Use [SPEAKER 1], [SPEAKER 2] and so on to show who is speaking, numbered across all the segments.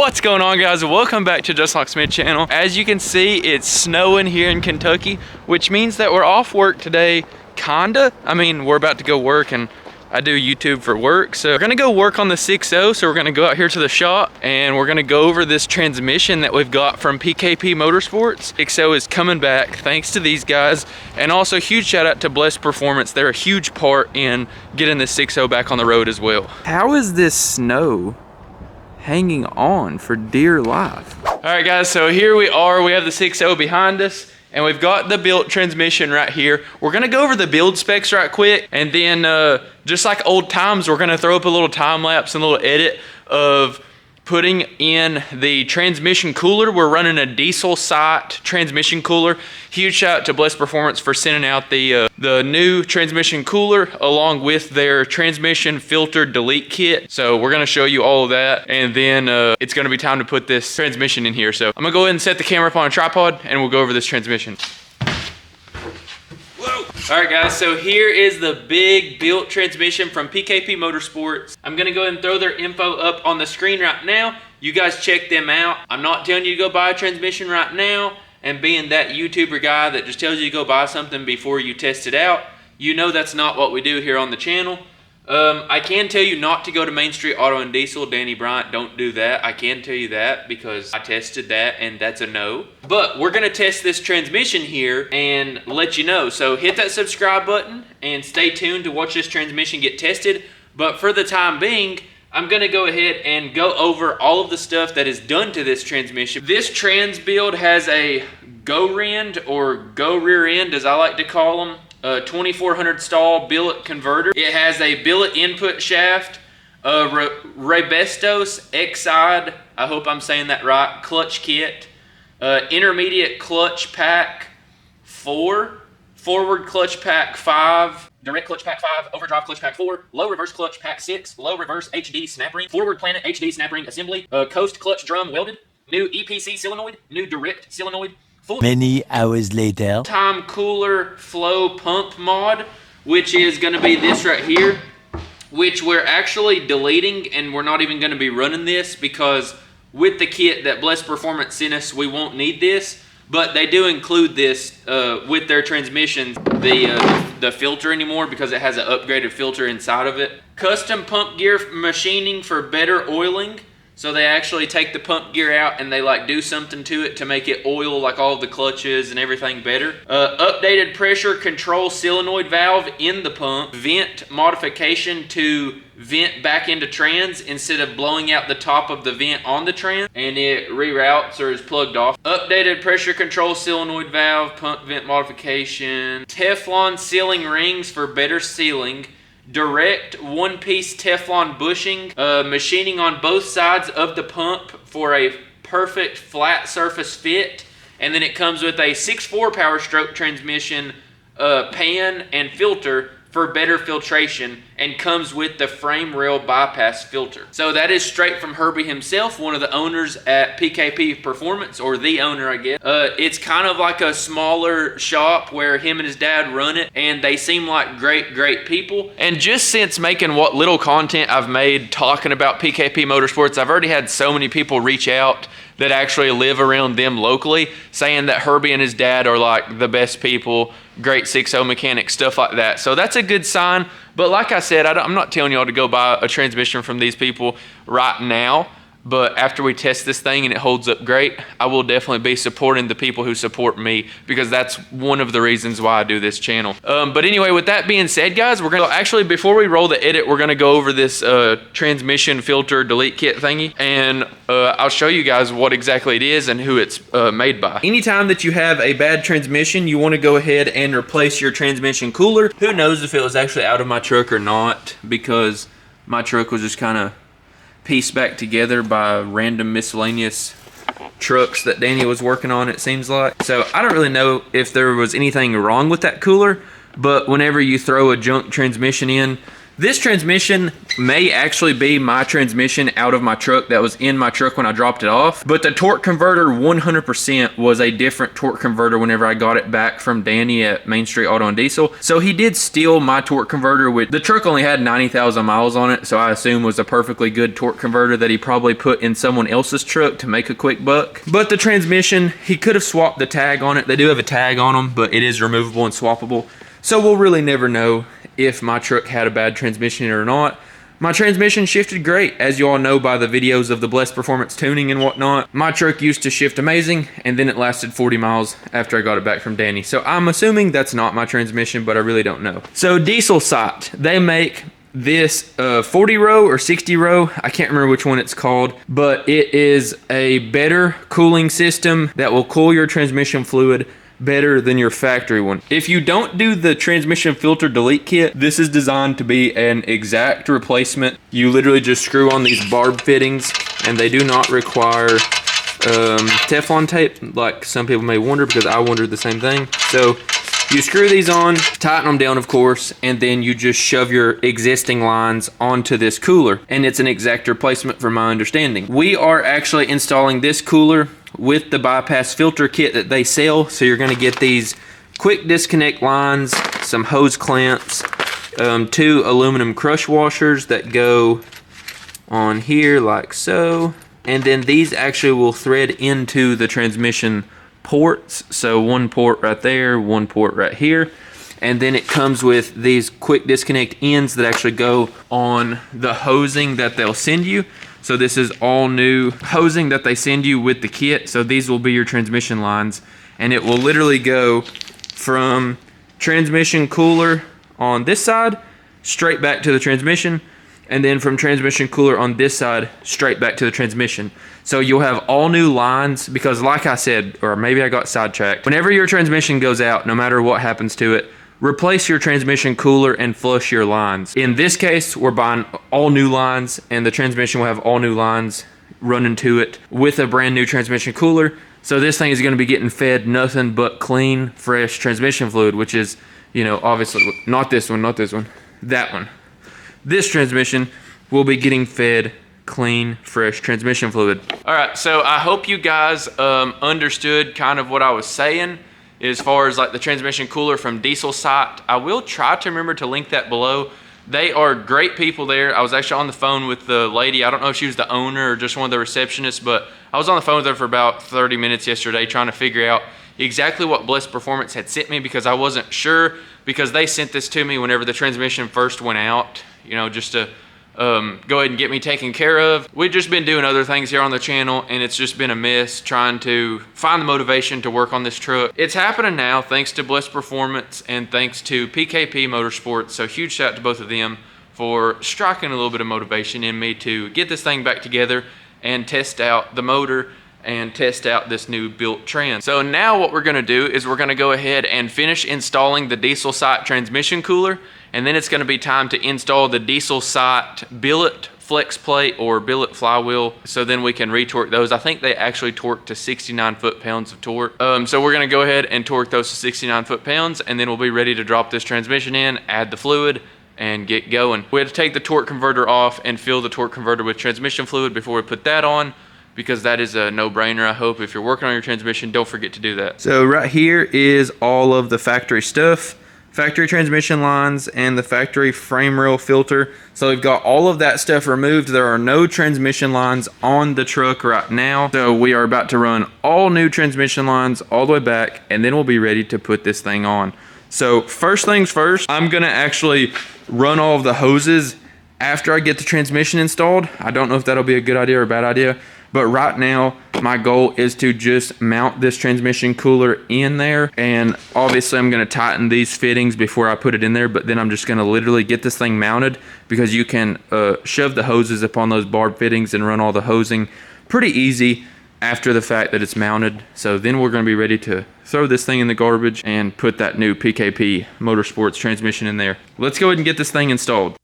[SPEAKER 1] What's going on, guys? Welcome back to Just Like Smith channel. As you can see, it's snowing here in Kentucky, which means that we're off work today, kinda. I mean, we're about to go work, and I do YouTube for work, so we're gonna go work on the 6.0. So we're gonna go out here to the shop and we're gonna go over this transmission that we've got from PKP Motorsports. 6.0 is coming back thanks to these guys, and also huge shout out to Blessed Performance. They're a huge part in getting the 6.0 back on the road as well. How is this snow hanging on for dear life? All right, guys, so here we are. We have the 6.0 behind us, and we've got the built transmission right here. We're gonna go over the build specs right quick, and then just like old times, we're gonna throw up a little time lapse and a little edit of putting in the transmission cooler. We're running a diesel site transmission cooler. Huge shout out to Blessed Performance for sending out the new transmission cooler along with their transmission filter delete kit. So we're gonna show you all of that, and then it's gonna be time to put this transmission in here. So I'm gonna go ahead and set the camera up on a tripod and we'll go over this transmission. All right, guys, so here is the big built transmission from PKP Motorsports. I'm gonna go ahead and throw their info up on the screen right now. You guys check them out. I'm not telling you to go buy a transmission right now, and being that YouTuber guy that just tells you to go buy something before you test it out, you know that's not what we do here on the channel. I can tell you not to go to Main Street Auto and Diesel. Danny Bryant, don't do that. I can tell you that because I tested that and that's a no. But we're gonna test this transmission here and let you know. So hit that subscribe button and stay tuned to watch this transmission get tested. But for the time being, I'm gonna go ahead and go over all of the stuff that is done to this transmission. This trans build has a go rend, or go rear end as I like to call them, 2400 stall billet converter. It has a billet input shaft, a Rebestos X-side, I hope I'm saying that right, clutch kit, intermediate clutch pack 4, forward clutch pack 5, direct clutch pack 5, overdrive clutch pack 4, low reverse clutch pack 6, low reverse HD snap ring, forward planet HD snap ring assembly, coast clutch drum welded, new EPC solenoid, new direct solenoid.
[SPEAKER 2] Many hours later.
[SPEAKER 1] Time cooler flow pump mod, which is going to be this right here, which we're actually deleting, and we're not even going to be running this because with the kit that Blessed Performance sent us, we won't need this. But they do include this with their transmissions, the filter anymore, because it has an upgraded filter inside of it. Custom pump gear machining for better oiling. So they actually take the pump gear out and they like do something to it to make it oil like all of the clutches and everything better. Updated pressure control solenoid valve in the pump. Vent modification to vent back into trans instead of blowing out the top of the vent on the trans, and it reroutes or is plugged off. Updated pressure control solenoid valve, pump vent modification. Teflon sealing rings for better sealing. Direct one-piece Teflon bushing, machining on both sides of the pump for a perfect flat surface fit, and then it comes with a 6.4 Powerstroke transmission, pan and filter for better filtration, and comes with the frame rail bypass filter. So that is straight from Herbie himself, one of the owners at PKP Performance, or the owner, I guess. It's kind of like a smaller shop where him and his dad run it, and they seem like great people. And just since making what little content I've made talking about PKP Motorsports, I've already had so many people reach out that actually live around them locally, saying that Herbie and his dad are like the best people, great 6.0 mechanics, stuff like that. So that's a good sign. But like I said, I'm not telling y'all to go buy a transmission from these people right now. But after we test this thing and it holds up great, I will definitely be supporting the people who support me, because that's one of the reasons why I do this channel. But anyway, with that being said, guys, we're gonna actually, before we roll the edit, we're gonna go over this transmission filter delete kit thingy, and I'll show you guys what exactly it is and who it's made by. Anytime that you have a bad transmission, you want to go ahead and replace your transmission cooler. Who knows if it was actually out of my truck or not, because my truck was just kind of pieced back together by random miscellaneous trucks that Danny was working on, it seems like. So I don't really know if there was anything wrong with that cooler, but whenever you throw a junk transmission in, This transmission may actually be my transmission out of my truck that was in my truck when I dropped it off, but the torque converter 100% was a different torque converter whenever I got it back from Danny at Main Street Auto and Diesel. So he did steal my torque converter. With the truck only had 90,000 miles on it, so I assume was a perfectly good torque converter that he probably put in someone else's truck to make a quick buck. But the transmission, he could have swapped the tag on it. They do have a tag on them, but it is removable and swappable. So we'll really never know if my truck had a bad transmission or not. My transmission shifted great, as you all know by the videos of the Blessed Performance tuning and whatnot. My truck used to shift amazing, and then it lasted 40 miles after I got it back from Danny. So I'm assuming that's not my transmission, but I really don't know. So Diesel Sight, they make this 40 row or 60 row, I can't remember which one it's called, but it is a better cooling system that will cool your transmission fluid better than your factory one. If you don't do the transmission filter delete kit, this is designed to be an exact replacement. You literally just screw on these barb fittings, and they do not require Teflon tape, like some people may wonder, because I wondered the same thing. So you screw these on, tighten them down of course, and then you just shove your existing lines onto this cooler, and it's an exact replacement from my understanding. We are actually installing this cooler with the bypass filter kit that they sell. So you're going to get these quick disconnect lines, some hose clamps, 2 aluminum crush washers that go on here like so, and then these actually will thread into the transmission ports. So 1 port right there, 1 port right here, and then it comes with these quick disconnect ends that actually go on the hosing that they'll send you. So this is all new hosing that they send you with the kit. So these will be your transmission lines, and it will literally go from transmission cooler on this side straight back to the transmission, and then from transmission cooler on this side straight back to the transmission. So you'll have all new lines, because like I said, or maybe I got sidetracked, whenever your transmission goes out, no matter what happens to it, replace your transmission cooler and flush your lines. In this case, we're buying all new lines, and the transmission will have all new lines running to it with a brand new transmission cooler. So this thing is going to be getting fed nothing but clean, fresh transmission fluid, which is, you know, obviously not this one, that one. This transmission will be getting fed clean, fresh transmission fluid. All right, so I hope you guys understood kind of what I was saying as far as like the transmission cooler from Diesel Sight. I will try to remember to link that below. They are great people there. I was actually on the phone with the lady. I don't know if she was the owner or just one of the receptionists, but I was on the phone with her for about 30 minutes yesterday trying to figure out exactly what Blessed Performance had sent me, because I wasn't sure, because they sent this to me whenever the transmission first went out, you know, just to go ahead and get me taken care of. We've just been doing other things here on the channel, and it's just been a mess trying to find the motivation to work on this truck. It's happening now thanks to Blessed Performance and thanks to PKP Motorsports. So huge shout out to both of them for striking a little bit of motivation in me to get this thing back together and test out the motor and test out this new built trans. So now what we're gonna do is we're gonna go ahead and finish installing the Diesel Sight transmission cooler, and then it's gonna be time to install the Diesel Sight billet flex plate or billet flywheel, so then we can retorque those. I think they actually torque to 69 foot-pounds of torque. So we're gonna go ahead and torque those to 69 foot-pounds, and then we'll be ready to drop this transmission in, add the fluid, and get going. We had to take the torque converter off and fill the torque converter with transmission fluid before we put that on, because that is a no-brainer. I hope if you're working on your transmission, don't forget to do that. So right here is all of the factory stuff. Factory transmission lines and the factory frame rail filter. So we've got all of that stuff removed. There are no transmission lines on the truck right now. So we are about to run all new transmission lines all the way back, and then we'll be ready to put this thing on. So first things first, I'm gonna actually run all of the hoses after I get the transmission installed. I don't know if that'll be a good idea or a bad idea, but right now my goal is to just mount this transmission cooler in there, and obviously I'm going to tighten these fittings before I put it in there, but then I'm just going to literally get this thing mounted, because you can shove the hoses upon those barb fittings and run all the hosing pretty easy after the fact that it's mounted. So then we're going to be ready to throw this thing in the garbage and put that new PKP Motorsports transmission in there. Let's go ahead and get this thing installed.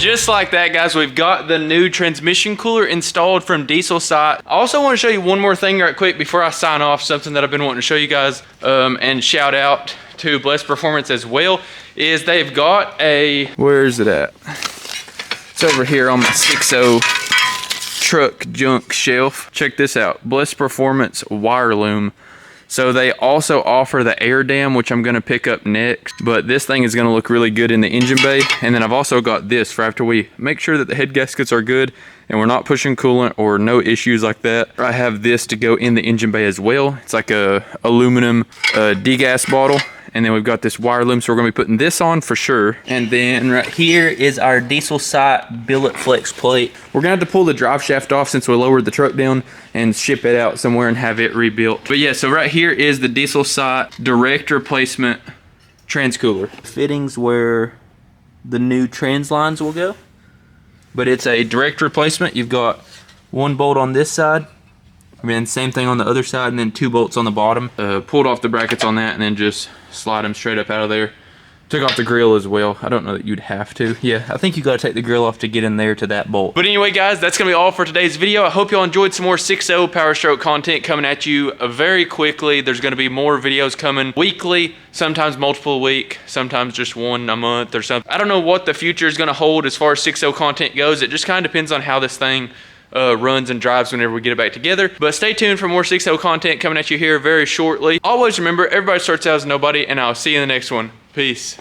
[SPEAKER 1] just like that, guys, we've got the new transmission cooler installed from Diesel Site. I also want to show you one more thing right quick before I sign off, something that I've been wanting to show you guys, and shout out to Blessed Performance as well, is they've got a, where is it at? It's over here on my 6.0 truck junk shelf. Check this out, Blessed Performance wire loom. So they also offer the air dam, which I'm gonna pick up next, but this thing is gonna look really good in the engine bay. And then I've also got this for after we make sure that the head gaskets are good and we're not pushing coolant or no issues like that. I have this to go in the engine bay as well. It's like a aluminum degas bottle. And then we've got this wire loom, so we're gonna be putting this on for sure. And then right here is our Diesel Site billet flex plate. We're gonna have to pull the drive shaft off since we lowered the truck down and ship it out somewhere and have it rebuilt. But yeah, so right here is the Diesel Site direct replacement trans cooler. Fittings where the new trans lines will go. But it's a direct replacement. You've got one bolt on this side, and then same thing on the other side, and then 2 bolts on the bottom. Pulled off the brackets on that and then just slide them straight up out of there. Took off the grill as well. I don't know that you'd have to. Yeah, I think you gotta take the grill off to get in there to that bolt. But anyway, guys, that's gonna be all for today's video. I hope y'all enjoyed some more 6.0 Powerstroke content coming at you very quickly. There's gonna be more videos coming weekly, sometimes multiple a week, sometimes just one a month or something. I don't know what the future is gonna hold as far as 6.0 content goes. It just kind of depends on how this thing runs and drives whenever we get it back together. But stay tuned for more 6.0 content coming at you here very shortly. Always remember, everybody starts out as nobody, and I'll see you in the next one. Peace.